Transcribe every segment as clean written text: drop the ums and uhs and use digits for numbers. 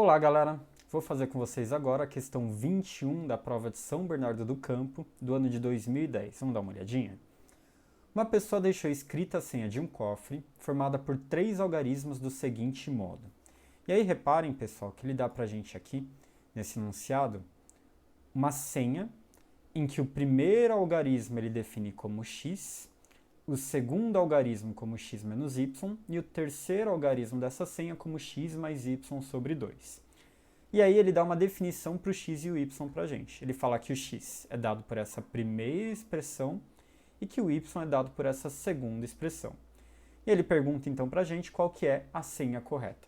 Olá, galera! Vou fazer com vocês agora a questão 21 da prova de São Bernardo do Campo, do ano de 2010. Vamos dar uma olhadinha? Uma pessoa deixou escrita a senha de um cofre, formada por 3 algarismos do seguinte modo. E aí, reparem, pessoal, que ele dá pra gente aqui, nesse enunciado, uma senha em que o primeiro algarismo ele define como x, o segundo algarismo como x menos y e o terceiro algarismo dessa senha como x mais y sobre 2. E aí ele dá uma definição para o x e o y para a gente. Ele fala que o x é dado por essa primeira expressão e que o y é dado por essa segunda expressão. E ele pergunta então para a gente qual que é a senha correta.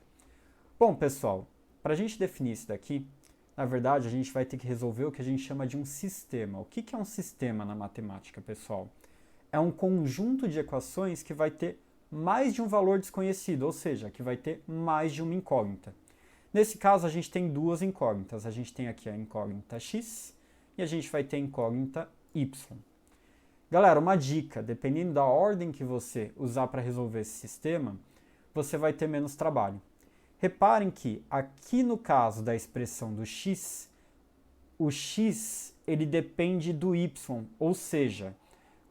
Bom, pessoal, para a gente definir isso daqui, na verdade a gente vai ter que resolver o que a gente chama de um sistema. O que é um sistema na matemática, pessoal? É um conjunto de equações que vai ter mais de um valor desconhecido, ou seja, que vai ter mais de uma incógnita. Nesse caso, a gente tem duas incógnitas. A gente tem aqui a incógnita x e a gente vai ter a incógnita y. Galera, uma dica, dependendo da ordem que você usar para resolver esse sistema, você vai ter menos trabalho. Reparem que aqui no caso da expressão do x, o x ele depende do y, ou seja,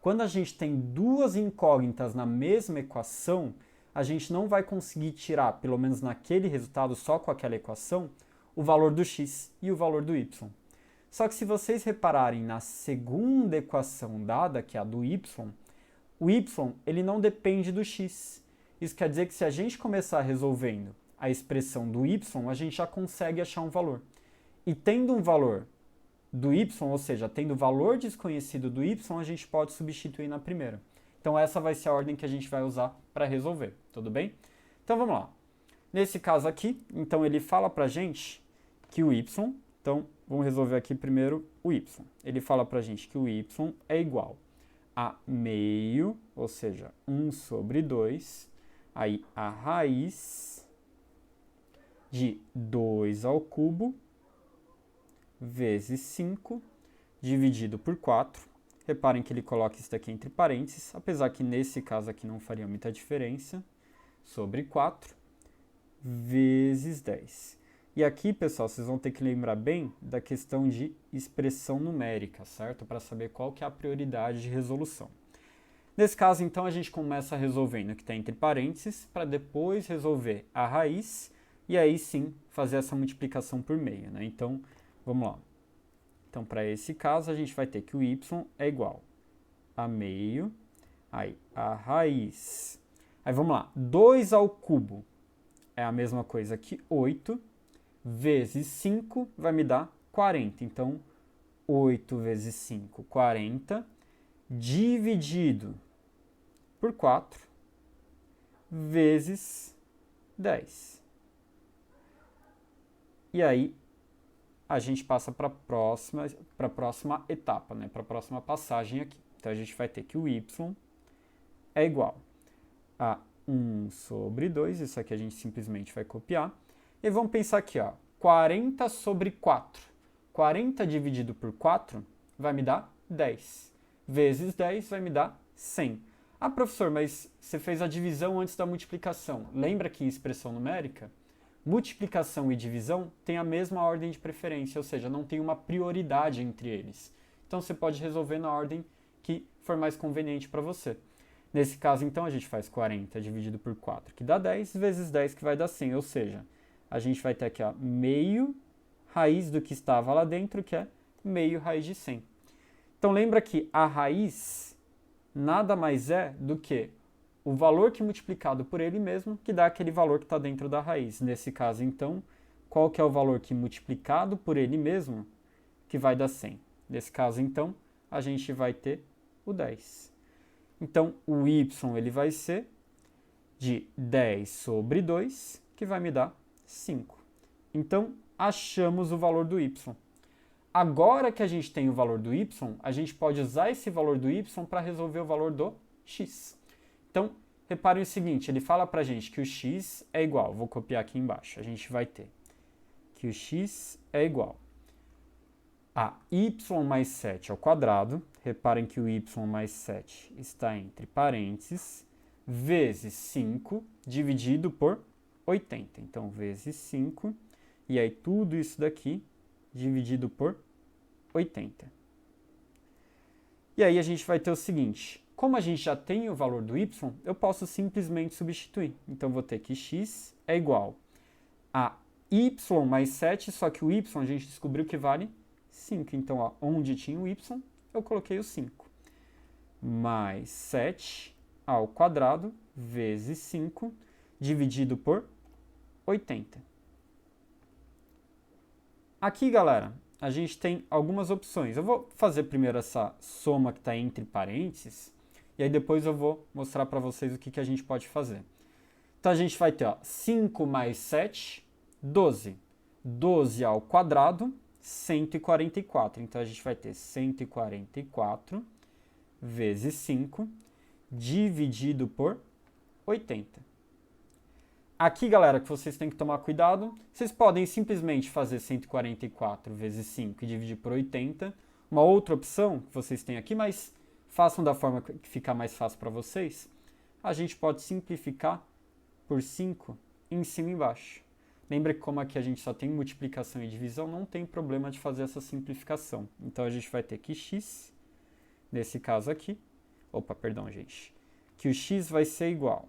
quando a gente tem duas incógnitas na mesma equação, a gente não vai conseguir tirar, pelo menos naquele resultado, só com aquela equação, o valor do x e o valor do y. Só que se vocês repararem na segunda equação dada, que é a do y, o y ele não depende do x. Isso quer dizer que se a gente começar resolvendo a expressão do y, a gente já consegue achar um valor. E tendo um valor do y, ou seja, tendo o valor desconhecido do y, a gente pode substituir na primeira. Então essa vai ser a ordem que a gente vai usar para resolver, tudo bem? Então vamos lá. Nesse caso aqui, então ele fala para a gente que o y, então vamos resolver aqui primeiro o y. Ele fala para a gente que o y é igual a meio, ou seja, 1 sobre 2, aí a raiz de 2 ao cubo vezes 5 dividido por 4. Reparem que ele coloca isso daqui entre parênteses, apesar que nesse caso aqui não faria muita diferença, sobre 4 vezes 10. E aqui, pessoal, vocês vão ter que lembrar bem da questão de expressão numérica, certo? Para saber qual que é a prioridade de resolução. Nesse caso, então, a gente começa resolvendo o que está entre parênteses, para depois resolver a raiz, e aí sim fazer essa multiplicação por meio, né? Então, vamos lá. Então, para esse caso, a gente vai ter que o y é igual a meio, aí a raiz. Aí vamos lá, 2 ao cubo é a mesma coisa que 8, vezes 5 vai me dar 40. Então, 8 vezes 5, 40, dividido por 4, vezes 10. E aí, a gente passa para a próxima etapa, né? Para a próxima passagem aqui. Então, a gente vai ter que o y é igual a 1 sobre 2, isso aqui a gente simplesmente vai copiar. E vamos pensar aqui, ó, 40 sobre 4. 40 dividido por 4 vai me dar 10. Vezes 10 vai me dar 100. Ah, professor, mas você fez a divisão antes da multiplicação. Lembra que em expressão numérica, multiplicação e divisão têm a mesma ordem de preferência, ou seja, não tem uma prioridade entre eles. Então você pode resolver na ordem que for mais conveniente para você. Nesse caso, então, a gente faz 40 dividido por 4, que dá 10, vezes 10, que vai dar 100, ou seja, a gente vai ter aqui ó, meio raiz do que estava lá dentro, que é meio raiz de 100. Então lembra que a raiz nada mais é do que o valor que multiplicado por ele mesmo, que dá aquele valor que está dentro da raiz. Nesse caso, então, qual que é o valor que multiplicado por ele mesmo, que vai dar 100? Nesse caso, então, a gente vai ter o 10. Então, o y ele vai ser de 10 sobre 2, que vai me dar 5. Então, achamos o valor do y. Agora que a gente tem o valor do y, a gente pode usar esse valor do y para resolver o valor do x. Então, reparem o seguinte, ele fala para a gente que o x é igual, vou copiar aqui embaixo, a gente vai ter que o x é igual a y mais 7 ao quadrado, reparem que o y mais 7 está entre parênteses, vezes 5 dividido por 80. Então, vezes 5, E aí tudo isso daqui dividido por 80. E aí a gente vai ter o seguinte, como a gente já tem o valor do y, eu posso simplesmente substituir. Então vou ter que x é igual a y mais 7, só que o y a gente descobriu que vale 5. Então, ó, onde tinha o y, eu coloquei o 5. Mais 7 ao quadrado vezes 5 dividido por 80. Aqui, galera, a gente tem algumas opções. Eu vou fazer primeiro essa soma que está entre parênteses, e aí depois eu vou mostrar para vocês o que a gente pode fazer. Então, a gente vai ter, ó, 5 mais 7, 12. 12 ao quadrado, 144. Então, a gente vai ter 144 vezes 5 dividido por 80. Aqui, galera, que vocês têm que tomar cuidado, vocês podem simplesmente fazer 144 vezes 5 e dividir por 80. Uma outra opção que vocês têm aqui, mas façam da forma que ficar mais fácil para vocês, a gente pode simplificar por 5 em cima e embaixo. Lembra que como aqui a gente só tem multiplicação e divisão, não tem problema de fazer essa simplificação. Então, a gente vai ter que x, nesse caso aqui, que o x vai ser igual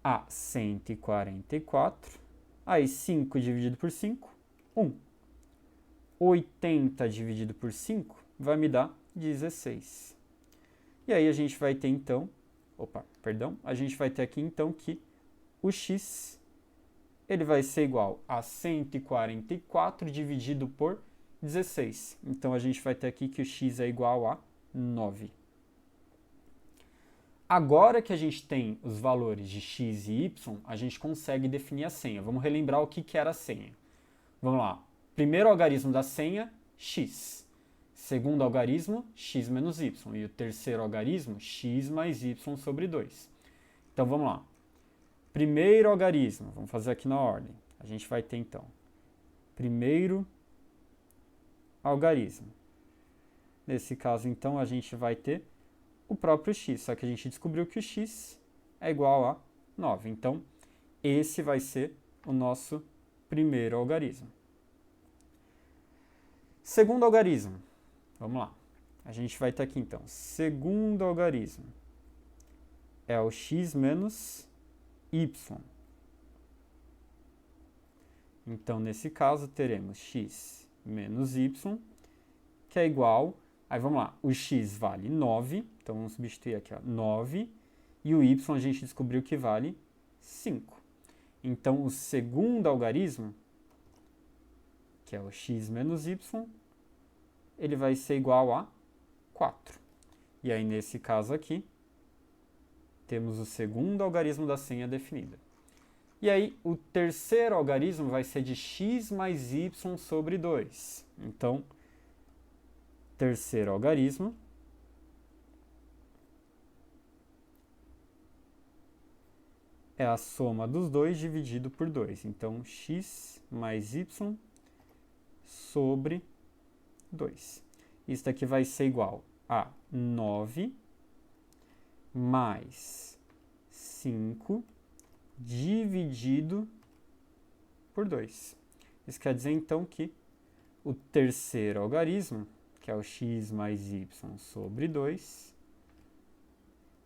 a 144, aí 5 dividido por 5, 1. 80 dividido por 5 vai me dar 16. E aí a gente vai ter então, a gente vai ter aqui então que o x ele vai ser igual a 144 dividido por 16. Então, a gente vai ter aqui que o x é igual a 9. Agora que a gente tem os valores de x e y, a gente consegue definir a senha. Vamos relembrar o que era a senha. Vamos lá. Primeiro algarismo da senha, x. Segundo algarismo, x menos y. E o terceiro algarismo, x mais y sobre 2. Então, vamos lá. Primeiro algarismo, vamos fazer aqui na ordem. A gente vai ter, então, primeiro algarismo. Nesse caso, então, a gente vai ter o próprio x, só que a gente descobriu que o x é igual a 9. Então, esse vai ser o nosso primeiro algarismo. Segundo algarismo, vamos lá. A gente vai ter aqui, então, segundo algarismo é o x menos y. Então, nesse caso, teremos x menos y, que é igual, aí vamos lá, o x vale 9, então vamos substituir aqui, ó, 9, e o y a gente descobriu que vale 5. Então, o segundo algarismo, que é o x menos y, ele vai ser igual a 4. E aí, nesse caso aqui, temos o segundo algarismo da senha definida. E aí, o terceiro algarismo vai ser de x mais y sobre 2. Então, terceiro algarismo é a soma dos dois dividido por 2. Então, x mais y sobre 2. Isso daqui vai ser igual a 9 mais 5 dividido por 2. Isso quer dizer, então, que o terceiro algarismo, que é o x mais y sobre 2,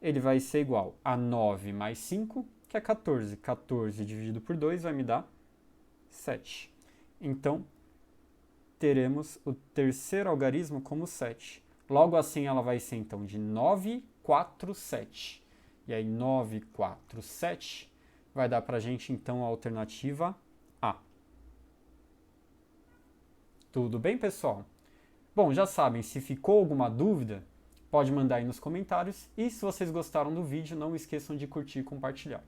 ele vai ser igual a 9 mais 5, que é 14. 14 dividido por 2 vai me dar 7. Então, teremos o terceiro algarismo como 7. Logo assim, ela vai ser, então, de 9, 4, 7. E aí, 9, 4, 7 vai dar para a gente, então, a alternativa A. Tudo bem, pessoal? Bom, já sabem, se ficou alguma dúvida, pode mandar aí nos comentários. E se vocês gostaram do vídeo, não esqueçam de curtir e compartilhar.